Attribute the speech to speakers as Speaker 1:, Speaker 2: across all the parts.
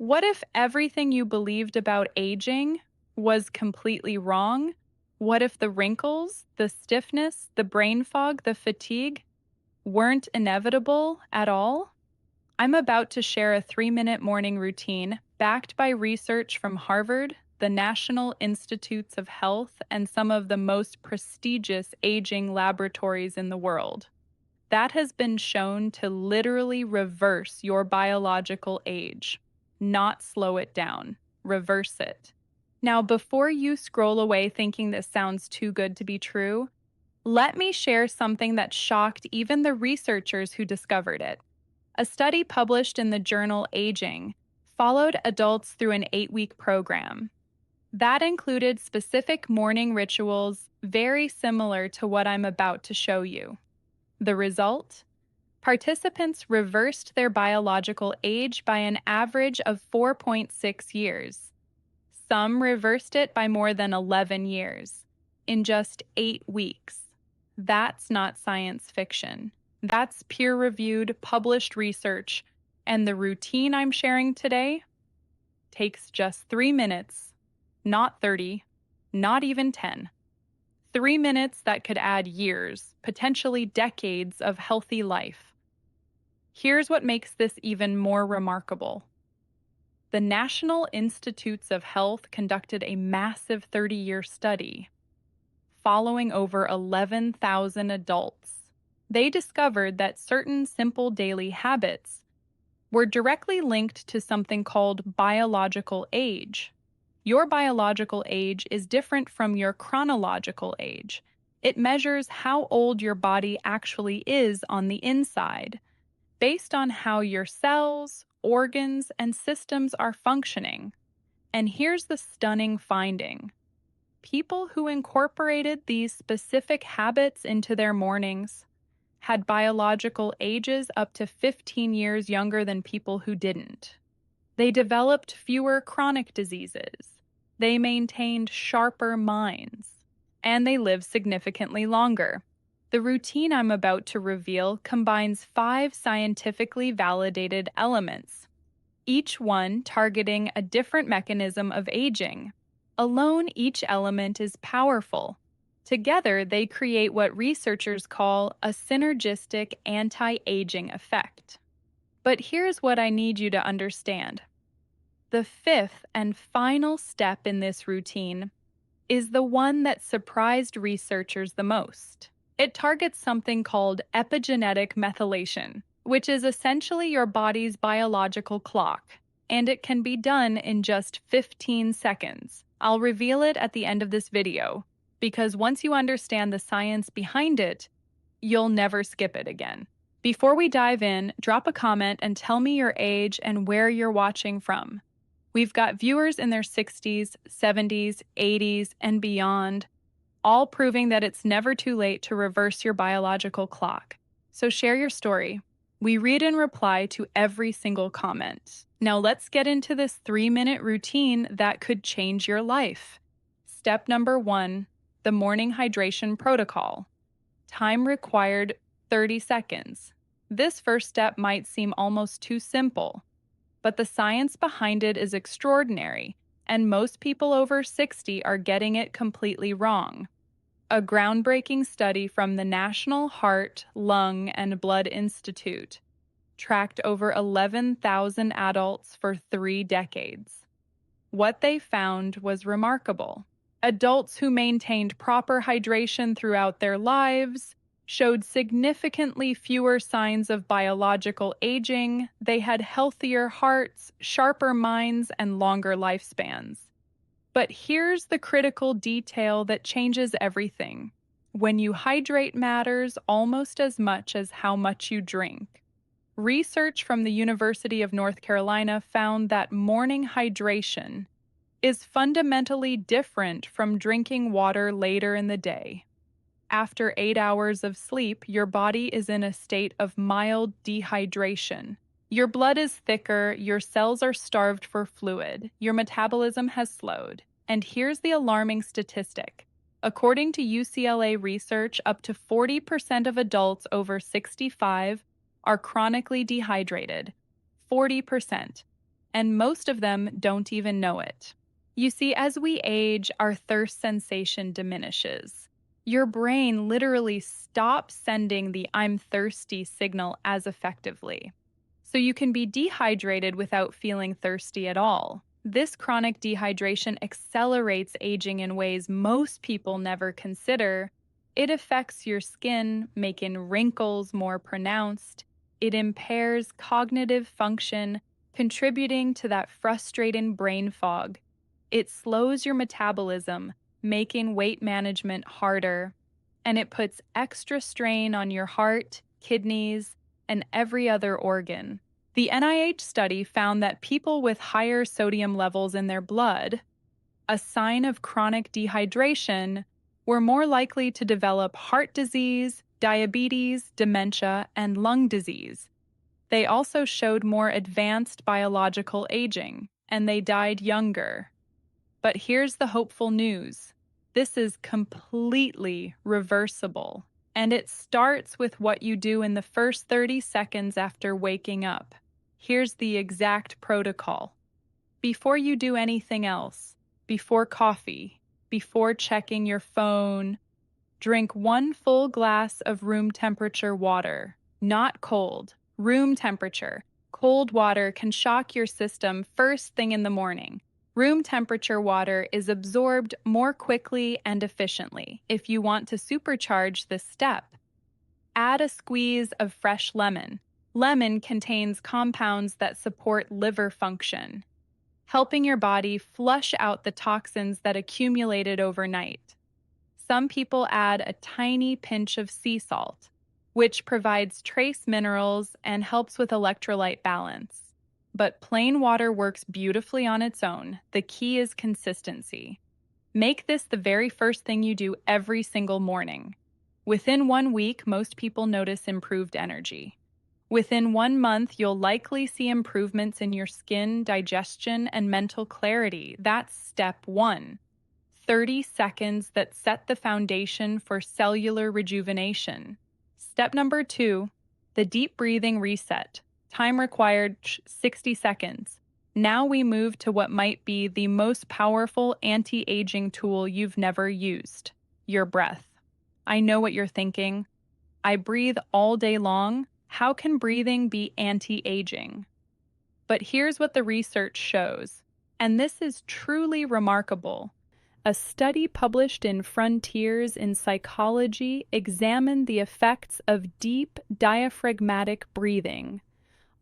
Speaker 1: What if everything you believed about aging was completely wrong? What if the wrinkles, the stiffness, the brain fog, the fatigue weren't inevitable at all? I'm about to share a 3-minute morning routine backed by research from Harvard, the National Institutes of Health, and some of the most prestigious aging laboratories in the world. That has been shown to literally reverse your biological age, not slow it down, reverse it. Now, before you scroll away thinking this sounds too good to be true, let me share something that shocked even the researchers who discovered it. A study published in the journal Aging followed adults through an 8-week program. That included specific morning rituals very similar to what I'm about to show you. The result? Participants reversed their biological age by an average of 4.6 years. Some reversed it by more than 11 years in just 8 weeks. That's not science fiction. That's peer-reviewed, published research, and the routine I'm sharing today takes just 3 minutes, not 30, not even 10. 3 minutes that could add years, potentially decades of healthy life. Here's what makes this even more remarkable. The National Institutes of Health conducted a massive 30-year study following over 11,000 adults. They discovered that certain simple daily habits were directly linked to something called biological age. Your biological age is different from your chronological age. It measures how old your body actually is on the inside, based on how your cells, organs, and systems are functioning. And here's the stunning finding. People who incorporated these specific habits into their mornings had biological ages up to 15 years younger than people who didn't. They developed fewer chronic diseases. They maintained sharper minds. And they lived significantly longer. The routine I'm about to reveal combines 5 scientifically validated elements, each one targeting a different mechanism of aging. Alone, each element is powerful. Together, they create what researchers call a synergistic anti-aging effect. But here's what I need you to understand. The 5th and final step in this routine is the one that surprised researchers the most. It targets something called epigenetic methylation, which is essentially your body's biological clock, and it can be done in just 15 seconds. I'll reveal it at the end of this video, because once you understand the science behind it, you'll never skip it again. Before we dive in, drop a comment and tell me your age and where you're watching from. We've got viewers in their 60s, 70s, 80s, and beyond, all proving that it's never too late to reverse your biological clock. So share your story. We read and reply to every single comment. Now let's get into this 3-minute routine that could change your life. Step number 1, the morning hydration protocol. Time required 30 seconds. This first step might seem almost too simple, but the science behind it is extraordinary, and most people over 60 are getting it completely wrong. A groundbreaking study from the National Heart, Lung, and Blood Institute tracked over 11,000 adults for 3 decades. What they found was remarkable. Adults who maintained proper hydration throughout their lives showed significantly fewer signs of biological aging. They had healthier hearts, sharper minds, and longer lifespans. But here's the critical detail that changes everything. When you hydrate matters almost as much as how much you drink. Research from the University of North Carolina found that morning hydration is fundamentally different from drinking water later in the day. After 8 hours of sleep, your body is in a state of mild dehydration. Your blood is thicker, your cells are starved for fluid, your metabolism has slowed. And here's the alarming statistic. According to UCLA research, up to 40% of adults over 65 are chronically dehydrated. 40%. and most of them don't even know it. You see, as we age, our thirst sensation diminishes. Your brain literally stops sending the "I'm thirsty" signal as effectively. So you can be dehydrated without feeling thirsty at all. This chronic dehydration accelerates aging in ways most people never consider. It affects your skin, making wrinkles more pronounced. It impairs cognitive function, contributing to that frustrating brain fog. It slows your metabolism, making weight management harder. And it puts extra strain on your heart, kidneys, and every other organ. The NIH study found that people with higher sodium levels in their blood, a sign of chronic dehydration, were more likely to develop heart disease, diabetes, dementia, and lung disease. They also showed more advanced biological aging, and they died younger. But here's the hopeful news. This is completely reversible, and it starts with what you do in the first 30 seconds after waking up. Here's the exact protocol. Before you do anything else, before coffee, before checking your phone, drink 1 full glass of room temperature water, not cold, room temperature. Cold water can shock your system first thing in the morning. Room temperature water is absorbed more quickly and efficiently. If you want to supercharge this step, add a squeeze of fresh lemon. Lemon contains compounds that support liver function, helping your body flush out the toxins that accumulated overnight. Some people add a tiny pinch of sea salt, which provides trace minerals and helps with electrolyte balance. But plain water works beautifully on its own. The key is consistency. Make this the very first thing you do every single morning. Within 1 week, most people notice improved energy. Within 1 month, you'll likely see improvements in your skin, digestion, and mental clarity. That's step 1. 30 seconds that set the foundation for cellular rejuvenation. Step number 2, the deep breathing reset. Time required 60 seconds. Now we move to what might be the most powerful anti-aging tool you've never used, your breath. I know what you're thinking. I breathe all day long. How can breathing be anti-aging? But here's what the research shows, and this is truly remarkable. A study published in Frontiers in Psychology examined the effects of deep diaphragmatic breathing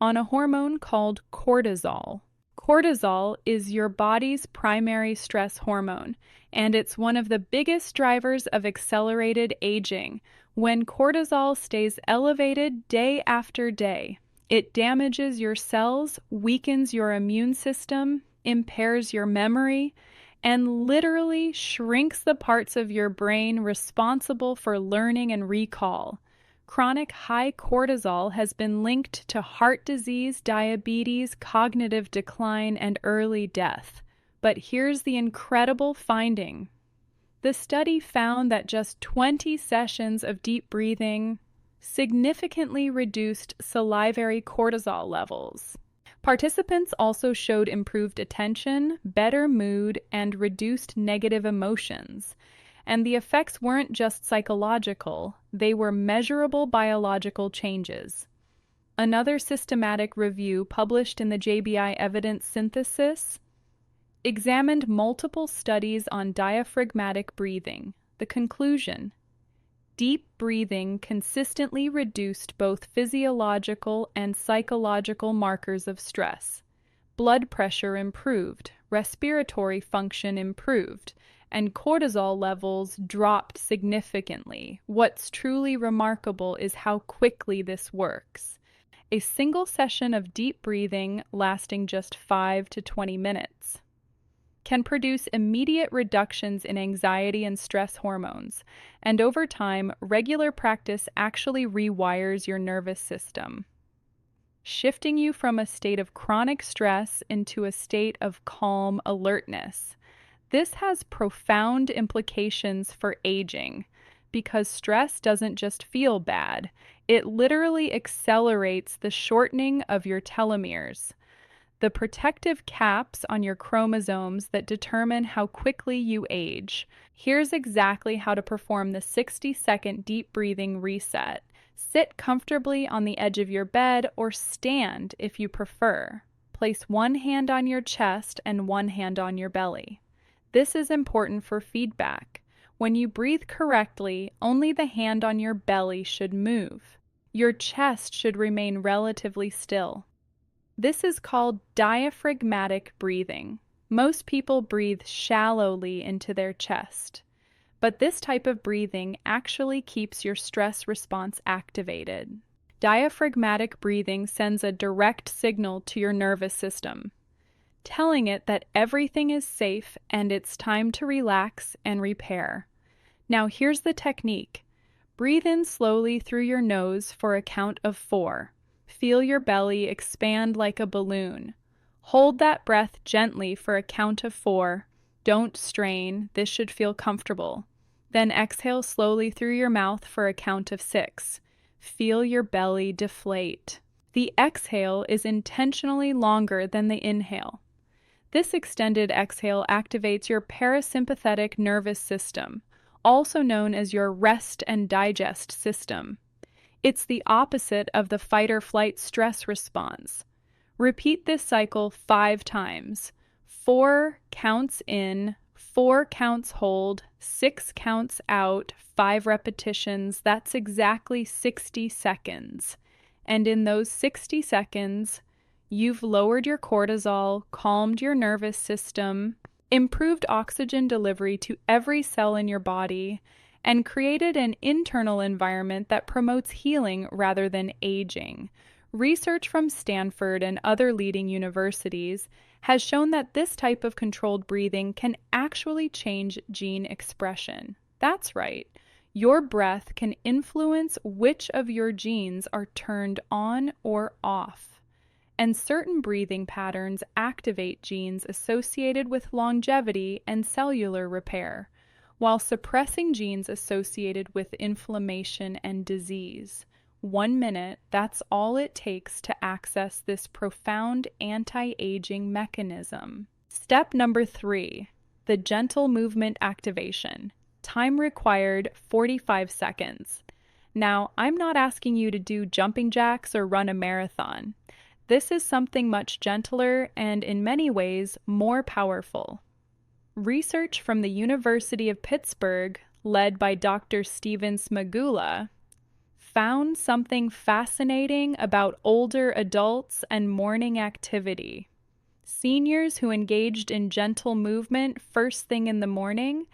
Speaker 1: on a hormone called cortisol. Cortisol is your body's primary stress hormone, and it's one of the biggest drivers of accelerated aging. When cortisol stays elevated day after day, it damages your cells, weakens your immune system, impairs your memory, and literally shrinks the parts of your brain responsible for learning and recall. Chronic high cortisol has been linked to heart disease, diabetes, cognitive decline, and early death. But here's the incredible finding. The study found that just 20 sessions of deep breathing significantly reduced salivary cortisol levels. Participants also showed improved attention, better mood, and reduced negative emotions. And the effects weren't just psychological, they were measurable biological changes. Another systematic review published in the JBI Evidence Synthesis examined multiple studies on diaphragmatic breathing. The conclusion: deep breathing consistently reduced both physiological and psychological markers of stress. Blood pressure improved, respiratory function improved, and cortisol levels dropped significantly. What's truly remarkable is how quickly this works. A single session of deep breathing, lasting just 5 to 20 minutes, can produce immediate reductions in anxiety and stress hormones, and over time, regular practice actually rewires your nervous system, shifting you from a state of chronic stress into a state of calm alertness. This has profound implications for aging, because stress doesn't just feel bad, it literally accelerates the shortening of your telomeres, the protective caps on your chromosomes that determine how quickly you age. Here's exactly how to perform the 60-second deep breathing reset. Sit comfortably on the edge of your bed or stand if you prefer. Place one hand on your chest and one hand on your belly. This is important for feedback. When you breathe correctly, only the hand on your belly should move. Your chest should remain relatively still. This is called diaphragmatic breathing. Most people breathe shallowly into their chest, but this type of breathing actually keeps your stress response activated. Diaphragmatic breathing sends a direct signal to your nervous system, telling it that everything is safe and it's time to relax and repair. Now here's the technique. Breathe in slowly through your nose for a count of 4. Feel your belly expand like a balloon. Hold that breath gently for a count of 4. Don't strain, this should feel comfortable. Then exhale slowly through your mouth for a count of 6. Feel your belly deflate. The exhale is intentionally longer than the inhale. This extended exhale activates your parasympathetic nervous system, also known as your rest and digest system. It's the opposite of the fight-or-flight stress response. Repeat this cycle 5 times. 4 counts in, 4 counts hold, 6 counts out, 5 repetitions. That's exactly 60 seconds. And in those 60 seconds, you've lowered your cortisol, calmed your nervous system, improved oxygen delivery to every cell in your body, and created an internal environment that promotes healing rather than aging. Research from Stanford and other leading universities has shown that this type of controlled breathing can actually change gene expression. That's right. Your breath can influence which of your genes are turned on or off. And certain breathing patterns activate genes associated with longevity and cellular repair, while suppressing genes associated with inflammation and disease. 1 minute, that's all it takes to access this profound anti-aging mechanism. Step number 3, the gentle movement activation. Time required 45 seconds. Now, I'm not asking you to do jumping jacks or run a marathon. This is something much gentler and, in many ways, more powerful. Research from the University of Pittsburgh, led by Dr. Steven Smagula, found something fascinating about older adults and morning activity. Seniors who engaged in gentle movement first thing in the morning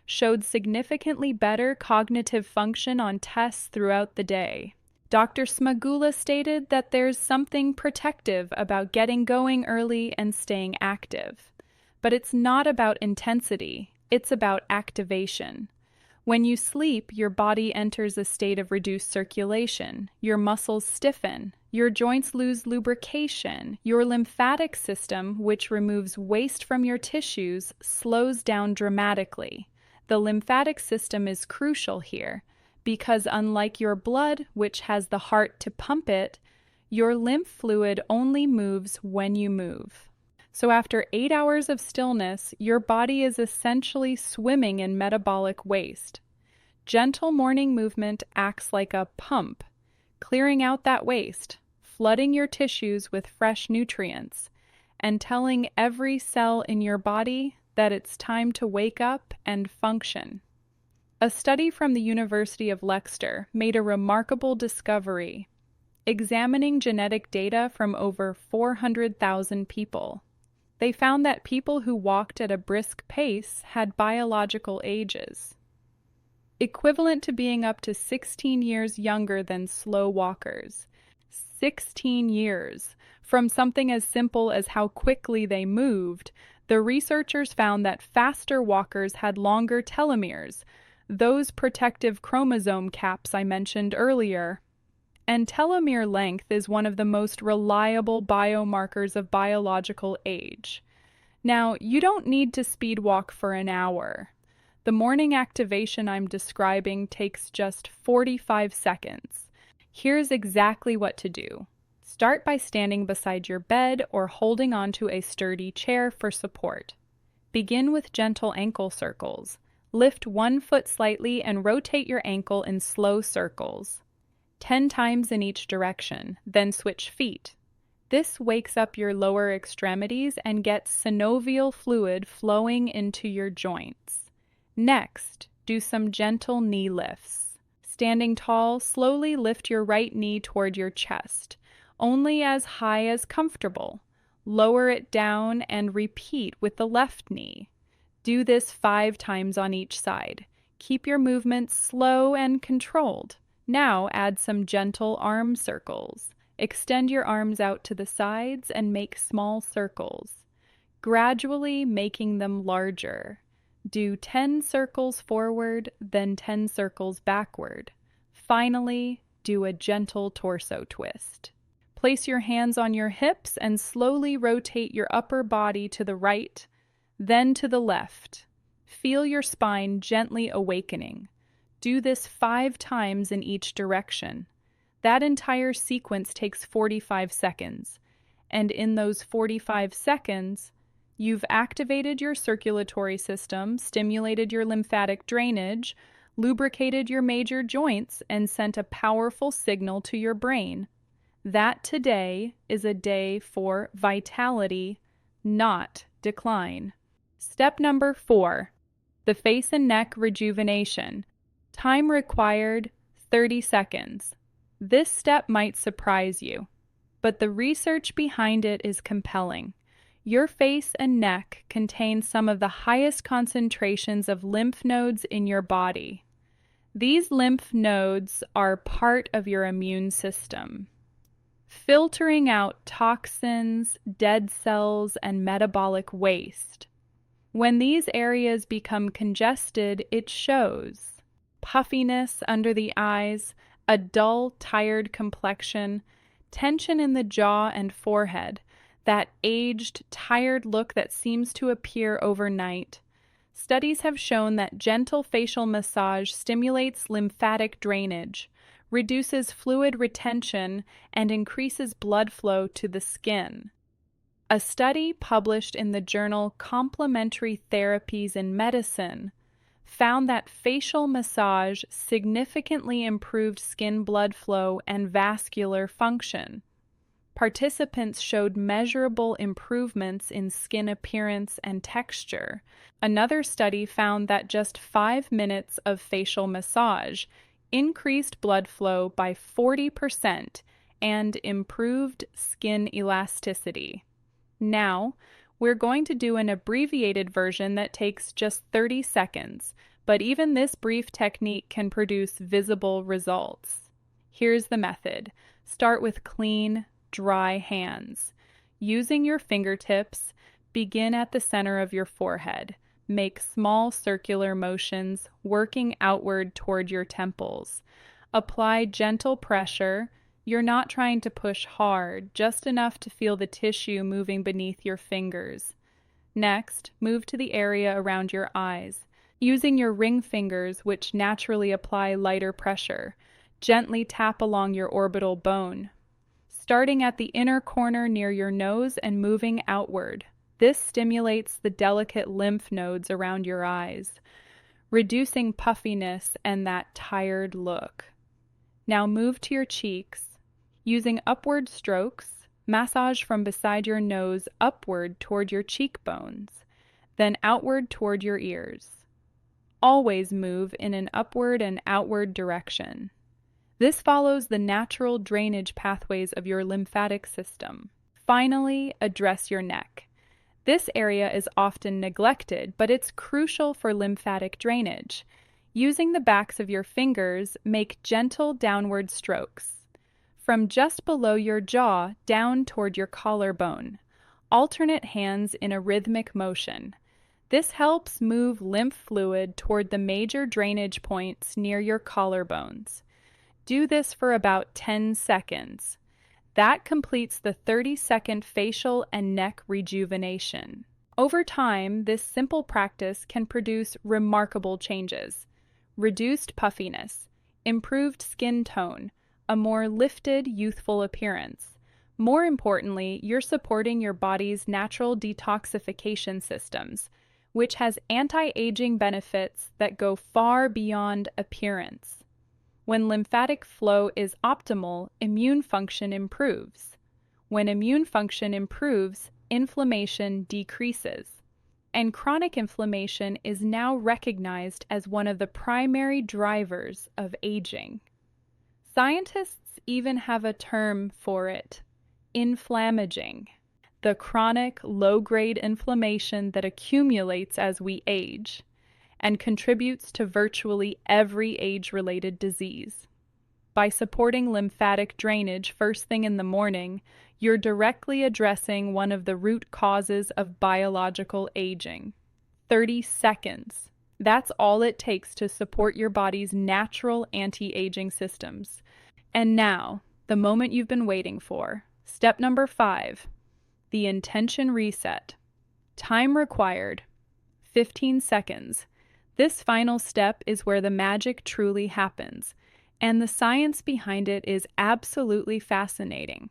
Speaker 1: showed significantly better cognitive function on tests throughout the day. Dr. Smagula stated that there's something protective about getting going early and staying active. But it's not about intensity, it's about activation. When you sleep, your body enters a state of reduced circulation, your muscles stiffen, your joints lose lubrication, your lymphatic system, which removes waste from your tissues, slows down dramatically. The lymphatic system is crucial here, because unlike your blood, which has the heart to pump it, your lymph fluid only moves when you move. So after 8 hours of stillness, your body is essentially swimming in metabolic waste. Gentle morning movement acts like a pump, clearing out that waste, flooding your tissues with fresh nutrients, and telling every cell in your body that it's time to wake up and function. A study from the University of Leicester made a remarkable discovery, examining genetic data from over 400,000 people. They found that people who walked at a brisk pace had biological ages, equivalent to being up to 16 years younger than slow walkers. 16 years. From something as simple as how quickly they moved, the researchers found that faster walkers had longer telomeres, those protective chromosome caps I mentioned earlier. And telomere length is one of the most reliable biomarkers of biological age. Now, you don't need to speed walk for an hour. The morning activation I'm describing takes just 45 seconds. Here's exactly what to do. Start by standing beside your bed or holding onto a sturdy chair for support. Begin with gentle ankle circles. Lift one foot slightly and rotate your ankle in slow circles, 10 times in each direction, then switch feet. This wakes up your lower extremities and gets synovial fluid flowing into your joints. Next, do some gentle knee lifts. Standing tall, slowly lift your right knee toward your chest, only as high as comfortable. Lower it down and repeat with the left knee. Do this 5 times on each side. Keep your movements slow and controlled. Now add some gentle arm circles. Extend your arms out to the sides and make small circles, gradually making them larger. Do 10 circles forward, then 10 circles backward. Finally, do a gentle torso twist. Place your hands on your hips and slowly rotate your upper body to the right, then to the left. Feel your spine gently awakening. Do this 5 times in each direction. That entire sequence takes 45 seconds, and in those 45 seconds, you've activated your circulatory system, stimulated your lymphatic drainage, lubricated your major joints, and sent a powerful signal to your brain. That today is a day for vitality, not decline. Step number 4, the face and neck rejuvenation. Time required, 30 seconds. This step might surprise you, but the research behind it is compelling. Your face and neck contain some of the highest concentrations of lymph nodes in your body. These lymph nodes are part of your immune system, filtering out toxins, dead cells, and metabolic waste. When these areas become congested, it shows. Puffiness under the eyes, a dull, tired complexion, tension in the jaw and forehead, that aged, tired look that seems to appear overnight. Studies have shown that gentle facial massage stimulates lymphatic drainage, reduces fluid retention, and increases blood flow to the skin. A study published in the journal Complementary Therapies in Medicine found that facial massage significantly improved skin blood flow and vascular function. Participants showed measurable improvements in skin appearance and texture. Another study found that just 5 minutes of facial massage increased blood flow by 40% and improved skin elasticity. Now, we're going to do an abbreviated version that takes just 30 seconds, but even this brief technique can produce visible results. Here's the method. Start with clean, dry hands. Using your fingertips, begin at the center of your forehead. Make small circular motions, working outward toward your temples. Apply gentle pressure. You're not trying to push hard, just enough to feel the tissue moving beneath your fingers. Next, move to the area around your eyes. Using your ring fingers, which naturally apply lighter pressure, gently tap along your orbital bone, starting at the inner corner near your nose and moving outward. This stimulates the delicate lymph nodes around your eyes, reducing puffiness and that tired look. Now move to your cheeks. Using upward strokes, massage from beside your nose upward toward your cheekbones, then outward toward your ears. Always move in an upward and outward direction. This follows the natural drainage pathways of your lymphatic system. Finally, address your neck. This area is often neglected, but it's crucial for lymphatic drainage. Using the backs of your fingers, make gentle downward strokes from just below your jaw down toward your collarbone. Alternate hands in a rhythmic motion. This helps move lymph fluid toward the major drainage points near your collarbones. Do this for about 10 seconds. That completes the 30-second facial and neck rejuvenation. Over time, this simple practice can produce remarkable changes. Reduced puffiness, improved skin tone, a more lifted, youthful appearance, More importantly, you're supporting your body's natural detoxification systems, which has anti-aging benefits that go far beyond appearance. When lymphatic flow is optimal, immune function improves. When immune function improves, inflammation decreases. And chronic inflammation is now recognized as one of the primary drivers of aging. Scientists even have a term for it: inflammaging, the chronic low-grade inflammation that accumulates as we age and contributes to virtually every age-related disease. By supporting lymphatic drainage first thing in the morning, you're directly addressing one of the root causes of biological aging. 30 seconds. That's all it takes to support your body's natural anti-aging systems. And now, the moment you've been waiting for. Step number 5, the intention reset. Time required, 15 seconds. This final step is where the magic truly happens, and the science behind it is absolutely fascinating.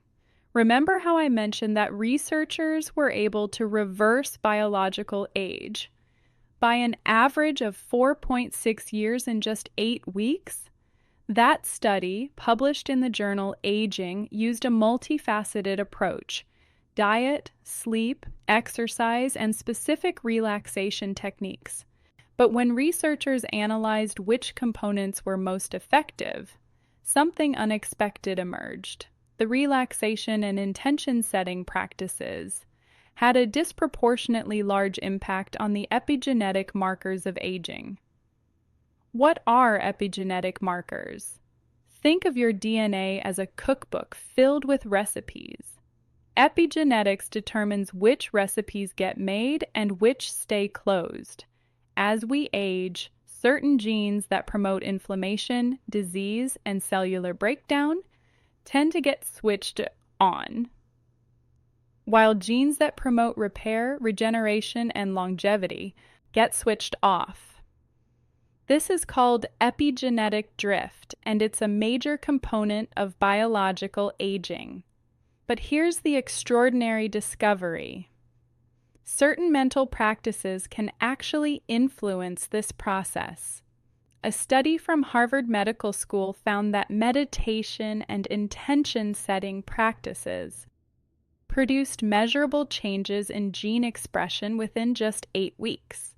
Speaker 1: Remember how I mentioned that researchers were able to reverse biological age by an average of 4.6 years in just 8 weeks? That study, published in the journal Aging, used a multifaceted approach: diet, sleep, exercise, and specific relaxation techniques. But when researchers analyzed which components were most effective, something unexpected emerged. The relaxation and intention-setting practices had a disproportionately large impact on the epigenetic markers of aging. What are epigenetic markers? Think of your DNA as a cookbook filled with recipes. Epigenetics determines which recipes get made and which stay closed. As we age, certain genes that promote inflammation, disease, and cellular breakdown tend to get switched on, while genes that promote repair, regeneration, and longevity get switched off. This is called epigenetic drift, and it's a major component of biological aging. But here's the extraordinary discovery. Certain mental practices can actually influence this process. A study from Harvard Medical School found that meditation and intention-setting practices produced measurable changes in gene expression within just 8 weeks.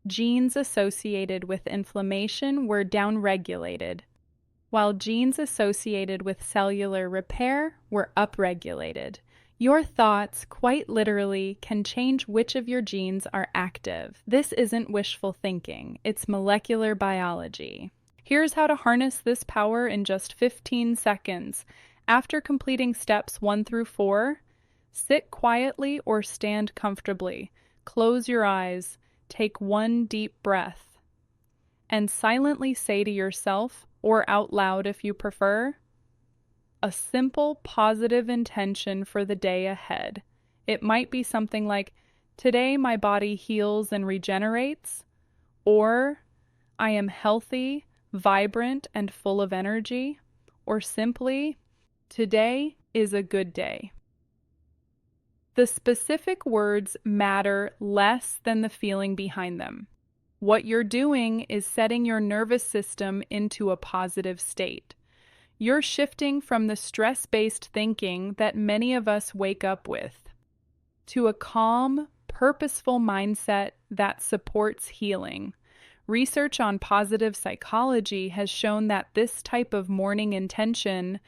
Speaker 1: Genes associated with inflammation were downregulated, while genes associated with cellular repair were upregulated. Your thoughts, quite literally, can change which of your genes are active. This isn't wishful thinking, it's molecular biology. Here's how to harness this power in just 15 seconds. After completing steps 1 through 4, sit quietly or stand comfortably. Close your eyes. Take one deep breath and silently say to yourself, or out loud if you prefer, a simple positive intention for the day ahead. It might be something like, today my body heals and regenerates, or I am healthy, vibrant, and full of energy, or simply, today is a good day. The specific words matter less than the feeling behind them. What you're doing is setting your nervous system into a positive state. You're shifting from the stress-based thinking that many of us wake up with to a calm, purposeful mindset that supports healing. Research on positive psychology has shown that this type of morning intention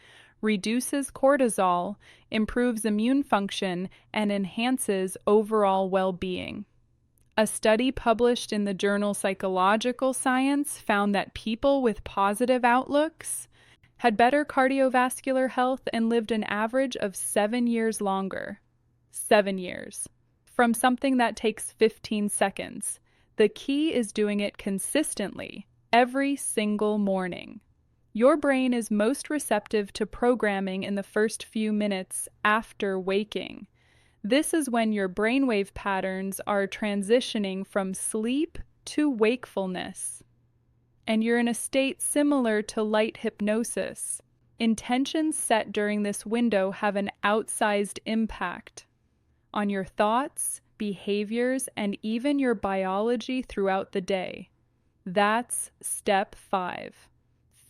Speaker 1: reduces cortisol, improves immune function, and enhances overall well-being. A study published in the journal Psychological Science found that people with positive outlooks had better cardiovascular health and lived an average of 7 years longer. 7 years. From something that takes 15 seconds. The key is doing it consistently, every single morning. Your brain is most receptive to programming in the first few minutes after waking. This is when your brainwave patterns are transitioning from sleep to wakefulness, and you're in a state similar to light hypnosis. Intentions set during this window have an outsized impact on your thoughts, behaviors, and even your biology throughout the day. That's step 5.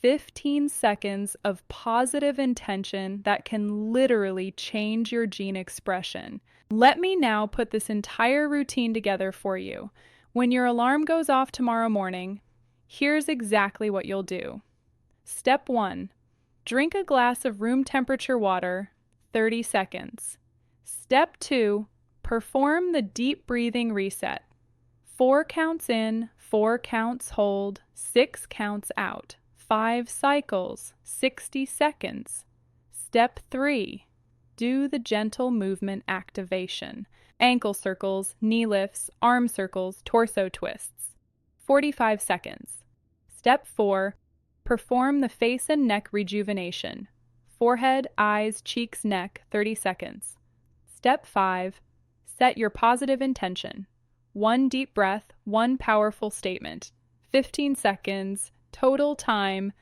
Speaker 1: 15 seconds of positive intention that can literally change your gene expression. Let me now put this entire routine together for you. When your alarm goes off tomorrow morning, here's exactly what you'll do. Step 1. Drink a glass of room temperature water, 30 seconds. Step 2. Perform the deep breathing reset. 4 counts in, 4 counts hold, 6 counts out. 5 cycles, 60 seconds. Step 3. Do the gentle movement activation. Ankle circles, knee lifts, arm circles, torso twists. 45 seconds. Step 4. Perform the face and neck rejuvenation. Forehead, eyes, cheeks, neck, 30 seconds. Step 5. Set your positive intention. 1 deep breath, 1 powerful statement. 15 seconds. Total time,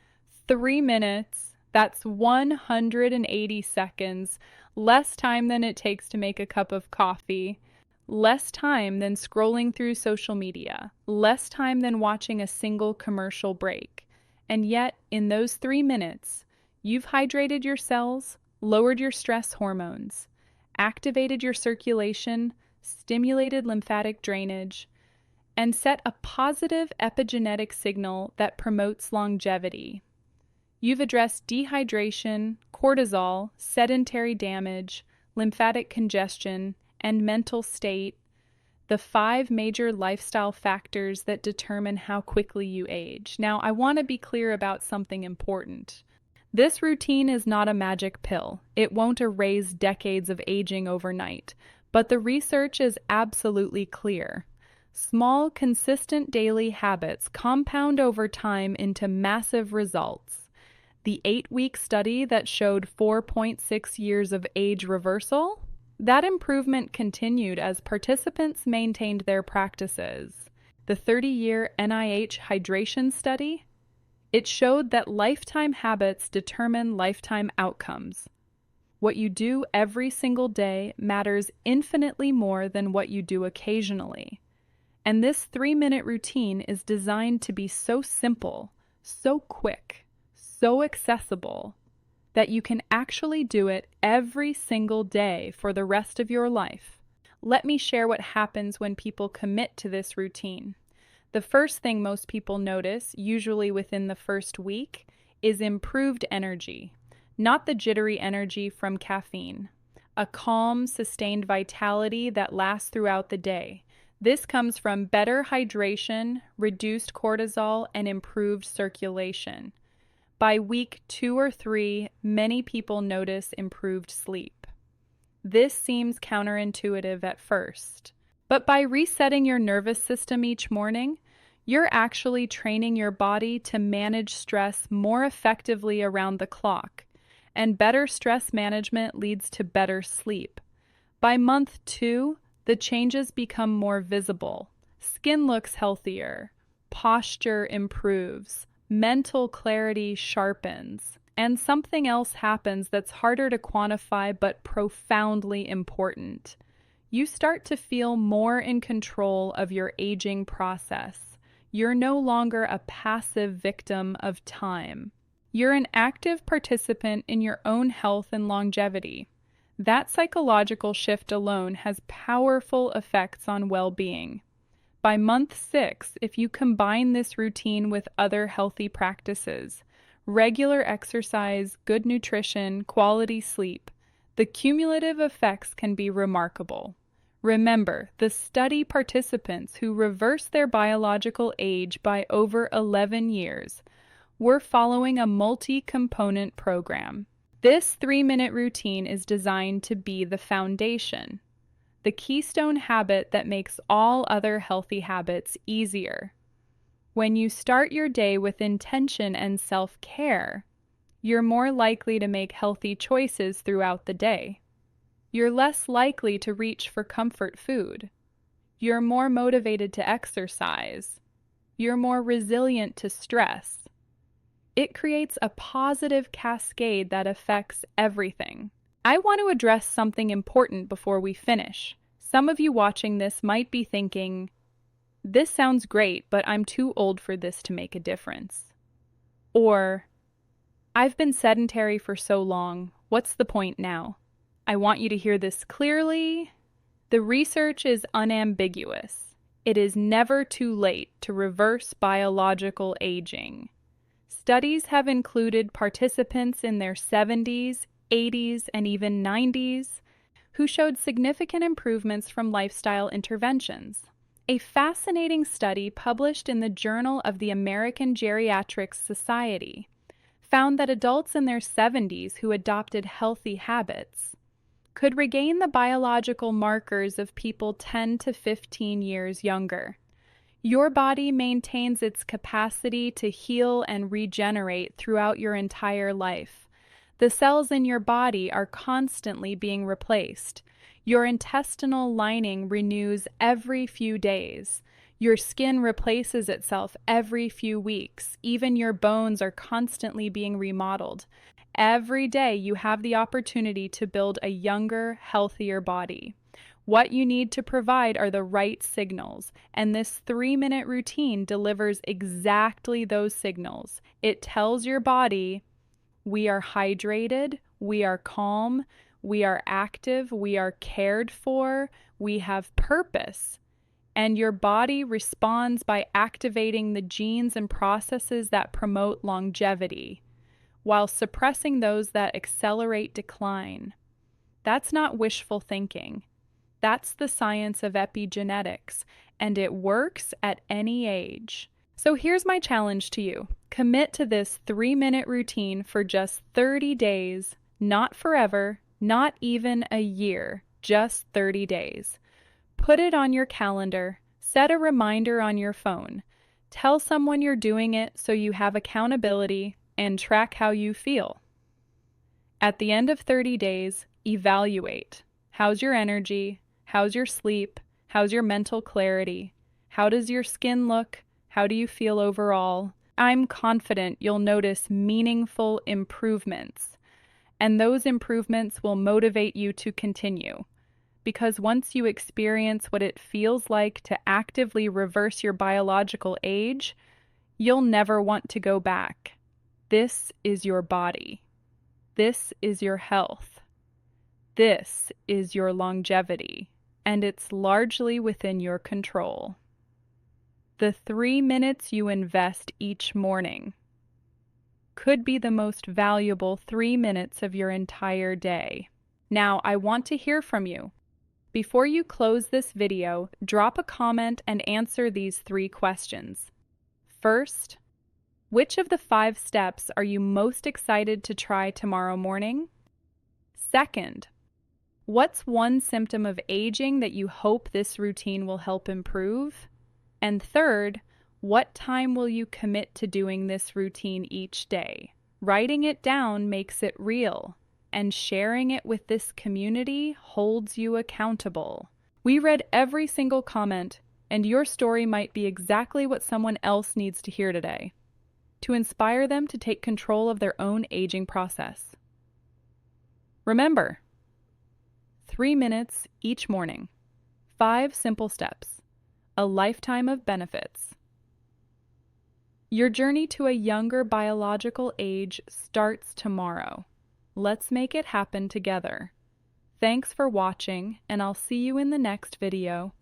Speaker 1: 3 minutes. That's 180 seconds. Less time than it takes to make a cup of coffee. Less time than scrolling through social media. Less time than watching a single commercial break. And yet, in those 3 minutes, you've hydrated your cells, lowered your stress hormones, activated your circulation, stimulated lymphatic drainage, and set a positive epigenetic signal that promotes longevity. You've addressed dehydration, cortisol, sedentary damage, lymphatic congestion, and mental state, the 5 major lifestyle factors that determine how quickly you age. Now, I want to be clear about something important. This routine is not a magic pill. It won't erase decades of aging overnight, but the research is absolutely clear. Small, consistent daily habits compound over time into massive results. The 8-week study that showed 4.6 years of age reversal, that improvement continued as participants maintained their practices. The 30-year NIH hydration study, it showed that lifetime habits determine lifetime outcomes. What you do every single day matters infinitely more than what you do occasionally. And this 3-minute routine is designed to be so simple, so quick, so accessible, that you can actually do it every single day for the rest of your life. Let me share what happens when people commit to this routine. The first thing most people notice, usually within the first week, is improved energy. Not the jittery energy from caffeine. A calm, sustained vitality that lasts throughout the day. This comes from better hydration, reduced cortisol, and improved circulation. By week 2 or 3, many people notice improved sleep. This seems counterintuitive at first, but by resetting your nervous system each morning, you're actually training your body to manage stress more effectively around the clock, and better stress management leads to better sleep. By month 2, the changes become more visible. Skin looks healthier, posture improves, mental clarity sharpens, and something else happens that's harder to quantify but profoundly important. You start to feel more in control of your aging process. You're no longer a passive victim of time. You're an active participant in your own health and longevity. That psychological shift alone has powerful effects on well-being. By month 6, if you combine this routine with other healthy practices, regular exercise, good nutrition, quality sleep, the cumulative effects can be remarkable. Remember, the study participants who reversed their biological age by over 11 years were following a multi-component program. This 3-minute routine is designed to be the foundation, the keystone habit that makes all other healthy habits easier. When you start your day with intention and self-care, you're more likely to make healthy choices throughout the day. You're less likely to reach for comfort food. You're more motivated to exercise. You're more resilient to stress. It creates a positive cascade that affects everything. I want to address something important before we finish. Some of you watching this might be thinking, this sounds great, but I'm too old for this to make a difference. Or, I've been sedentary for so long, what's the point now? I want you to hear this clearly. The research is unambiguous. It is never too late to reverse biological aging. Studies have included participants in their 70s, 80s, and even 90s who showed significant improvements from lifestyle interventions. A fascinating study published in the Journal of the American Geriatrics Society found that adults in their 70s who adopted healthy habits could regain the biological markers of people 10 to 15 years younger. Your body maintains its capacity to heal and regenerate throughout your entire life. The cells in your body are constantly being replaced. Your intestinal lining renews every few days. Your skin replaces itself every few weeks. Even your bones are constantly being remodeled. Every day you have the opportunity to build a younger, healthier body. What you need to provide are the right signals, and this 3-minute routine delivers exactly those signals. It tells your body, we are hydrated, we are calm, we are active, we are cared for, we have purpose. And your body responds by activating the genes and processes that promote longevity, while suppressing those that accelerate decline. That's not wishful thinking. That's the science of epigenetics, and it works at any age. So here's my challenge to you. Commit to this 3-minute routine for just 30 days, not forever, not even a year, just 30 days. Put it on your calendar, set a reminder on your phone. Tell someone you're doing it so you have accountability, and track how you feel. At the end of 30 days, evaluate. How's your energy? How's your sleep? How's your mental clarity? How does your skin look? How do you feel overall? I'm confident you'll notice meaningful improvements, and those improvements will motivate you to continue. Because once you experience what it feels like to actively reverse your biological age, you'll never want to go back. This is your body. This is your health. This is your longevity, and it's largely within your control. The 3 minutes you invest each morning could be the most valuable 3 minutes of your entire day. Now, I want to hear from you. Before you close this video, drop a comment and answer these 3 questions. First, which of the 5 steps are you most excited to try tomorrow morning? Second, what's one symptom of aging that you hope this routine will help improve? And third, what time will you commit to doing this routine each day? Writing it down makes it real, and sharing it with this community holds you accountable. We read every single comment, and your story might be exactly what someone else needs to hear today, to inspire them to take control of their own aging process. Remember, 3 minutes each morning, 5 simple steps, a lifetime of benefits. Your journey to a younger biological age starts tomorrow. Let's make it happen together. Thanks for watching, and I'll see you in the next video.